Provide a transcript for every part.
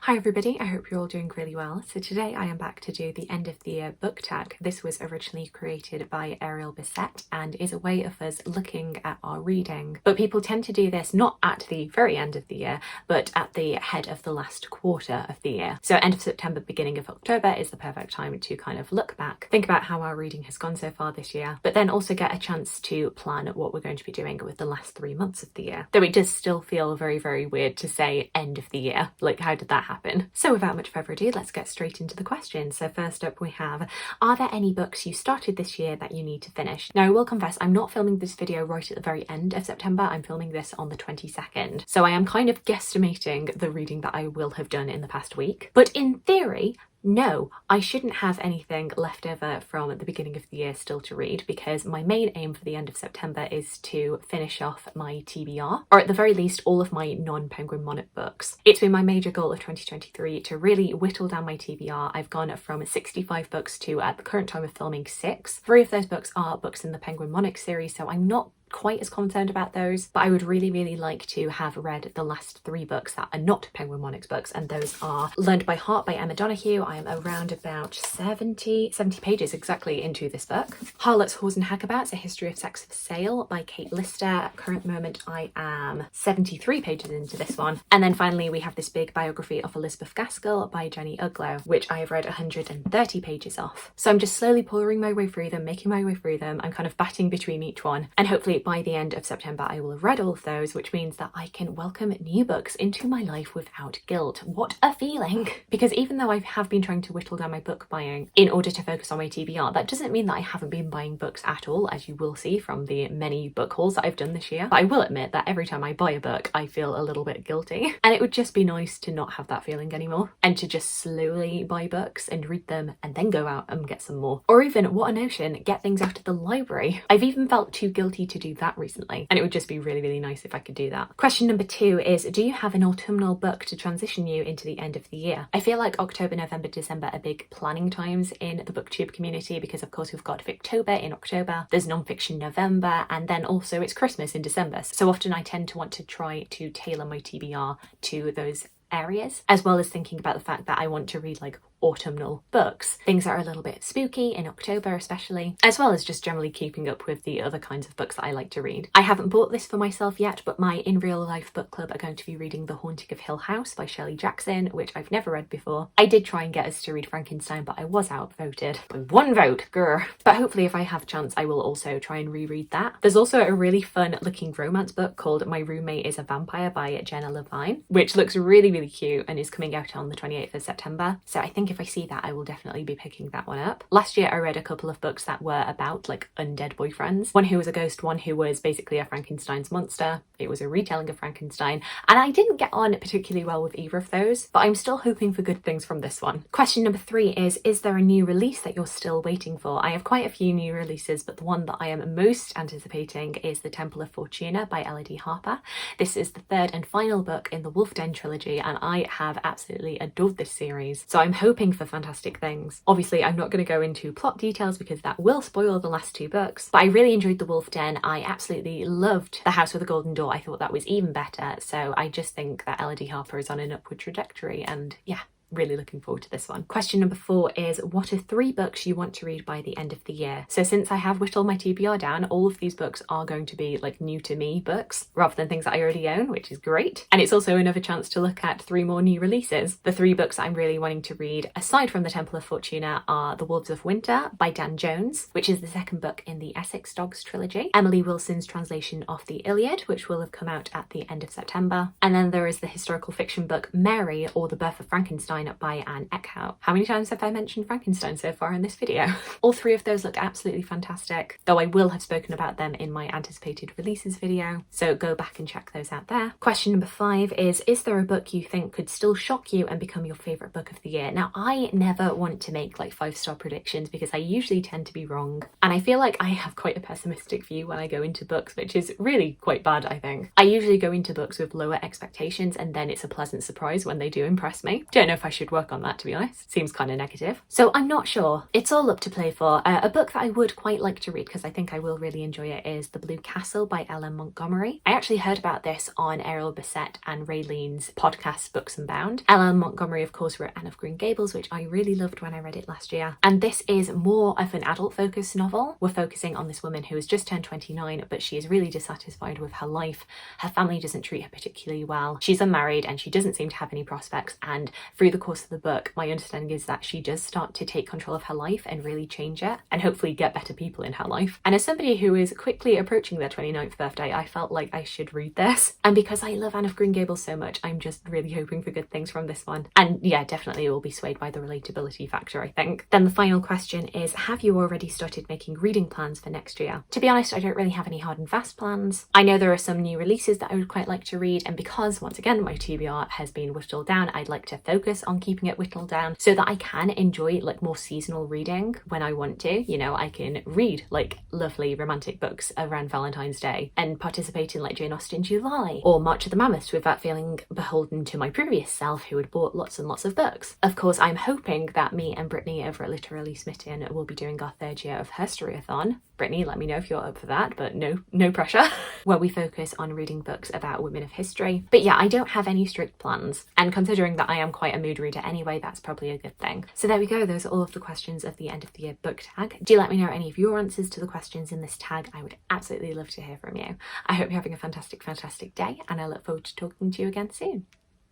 Hi everybody, I hope you're all doing really well. So today I am back to do the end of the year book tag. This was originally created by Ariel Bissett and is a way of us looking at our reading. But people tend to do this not at the very end of the year, but at the head of the last quarter of the year. So end of September, beginning of October is the perfect time to kind of look back, think about how our reading has gone so far this year, but then also get a chance to plan what we're going to be doing with the last 3 months of the year. Though it does still feel very, very weird to say end of the year. Like, how did that happen? So without much further ado, let's get straight into the questions. So first up we have, are there any books you started this year that you need to finish? Now I will confess, I'm not filming this video right at the very end of September. I'm filming this on the 22nd. So I am kind of guesstimating the reading that I will have done in the past week. But in theory, no, I shouldn't have anything left over from the beginning of the year still to read, because my main aim for the end of September is to finish off my TBR, or at the very least all of my non-Penguin Monarch books. It's been my major goal of 2023 to really whittle down my TBR. I've gone from 65 books to, at the current time of filming, 6. 3 of those books are books in the Penguin Monarch series, so I'm not quite as concerned about those, but I would really like to have read the last 3 books that are not Penguin Monarch's books, and those are Learned by Heart by Emma Donoghue. I am around about 70 pages exactly into this book. Harlots, Whores and Hagabouts, A History of Sex for Sale by Kate Lister. At current moment I am 73 pages into this one. And then finally we have this big biography of Elizabeth Gaskell by Jenny Uglow, which I have read 130 pages of. So I'm just slowly pouring my way through them, making my way through them. I'm kind of batting between each one, and hopefully by the end of September I will have read all of those, which means that I can welcome new books into my life without guilt. What a feeling! Because even though I have been trying to whittle down my book buying in order to focus on my TBR, that doesn't mean that I haven't been buying books at all, as you will see from the many book hauls that I've done this year. But I will admit that every time I buy a book I feel a little bit guilty, and it would just be nice to not have that feeling anymore, and to just slowly buy books and read them and then go out and get some more. Or even, what a notion, get things out of the library. I've even felt too guilty to do that recently, and it would just be really nice if I could do that. Question number 2 is, do you have an autumnal book to transition you into the end of the year? I feel like October, November, December are big planning times in the booktube community, because of course we've got Victober in October, there's non-fiction November, and then also it's Christmas in December. So often I tend to want to try to tailor my TBR to those areas, as well as thinking about the fact that I want to read like autumnal books, things that are a little bit spooky in October especially, as well as just generally keeping up with the other kinds of books that I like to read. I haven't bought this for myself yet, but my in real life book club are going to be reading The Haunting of Hill House by Shelley Jackson, which I've never read before. I did try and get us to read Frankenstein, but I was outvoted by 1 vote, grr. But hopefully if I have chance I will also try and reread that. There's also a really fun looking romance book called My Roommate is a Vampire by Jenna Levine, which looks really cute and is coming out on the 28th of September. So I think if I see that I will definitely be picking that one up. Last year I read a couple of books that were about like undead boyfriends. One who was a ghost, one who was basically a Frankenstein's monster. It was a retelling of Frankenstein, and I didn't get on particularly well with either of those, but I'm still hoping for good things from this one. Question number 3 is there a new release that you're still waiting for? I have quite a few new releases, but the one that I am most anticipating is The Temple of Fortuna by Iliad Harper. This is the 3rd and final book in the Wolf Den trilogy, and I have absolutely adored this series, so I'm hoping for fantastic things. Obviously I'm not going to go into plot details because that will spoil the last 2 books, but I really enjoyed The Wolf Den. I absolutely loved The House with the Golden Door. I thought that was even better, so I just think that Iliad Harper is on an upward trajectory, and yeah, really looking forward to this one. Question number 4 is, what are 3 books you want to read by the end of the year? So since I have whittled my TBR down, all of these books are going to be like new to me books rather than things that I already own, which is great. And it's also another chance to look at 3 more new releases. The 3 books I'm really wanting to read, aside from The Temple of Fortuna, are The Wolves of Winter by Dan Jones, which is the 2nd book in the Essex Dogs trilogy, Emily Wilson's translation of the Iliad, which will have come out at the end of September, and then there is the historical fiction book Mary, or The Birth of Frankenstein by Anne Eeckhout. How many times have I mentioned Frankenstein so far in this video? All 3 of those look absolutely fantastic, though I will have spoken about them in my anticipated releases video, so go back and check those out there. Question number 5 is there a book you think could still shock you and become your favourite book of the year? Now, I never want to make like 5-star predictions because I usually tend to be wrong, and I feel like I have quite a pessimistic view when I go into books, which is really quite bad, I think. I usually go into books with lower expectations, and then it's a pleasant surprise when they do impress me. Don't know if I should work on that, to be honest. Seems kind of negative. So I'm not sure. It's all up to play for. A book that I would quite like to read, because I think I will really enjoy it, is The Blue Castle by Ellen Montgomery. I actually heard about this on Ariel Bissett and Raylene's podcast Books Unbound. Ellen Montgomery, of course, wrote Anne of Green Gables, which I really loved when I read it last year. And this is more of an adult-focused novel. We're focusing on this woman who has just turned 29, but she is really dissatisfied with her life. Her family doesn't treat her particularly well. She's unmarried and she doesn't seem to have any prospects. And through the course of the book, my understanding is that she does start to take control of her life and really change it, and hopefully get better people in her life. And as somebody who is quickly approaching their 29th birthday, I felt like I should read this. And because I love Anne of Green Gables so much, I'm just really hoping for good things from this one. And yeah, definitely it will be swayed by the relatability factor, I think. Then the final question is, have you already started making reading plans for next year? To be honest, I don't really have any hard and fast plans. I know there are some new releases that I would quite like to read, and because once again my TBR has been whittled down, I'd like to focus on keeping it whittled down so that I can enjoy like more seasonal reading when I want to. You know, I can read like lovely romantic books around Valentine's Day and participate in like Jane Austen July or March of the Mammoths without feeling beholden to my previous self who had bought lots and lots of books. Of course, I'm hoping that me and Brittany over at Literally Smitten will be doing our third year of Herstory-a-thon. Brittany, let me know if you're up for that, but no pressure. Where we focus on reading books about women of history. But yeah, I don't have any strict plans. And considering that I am quite a mood reader anyway, that's probably a good thing. So there we go. Those are all of the questions of the end of the year book tag. Do let me know any of your answers to the questions in this tag. I would absolutely love to hear from you. I hope you're having a fantastic, fantastic day, and I look forward to talking to you again soon.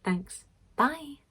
Thanks. Bye.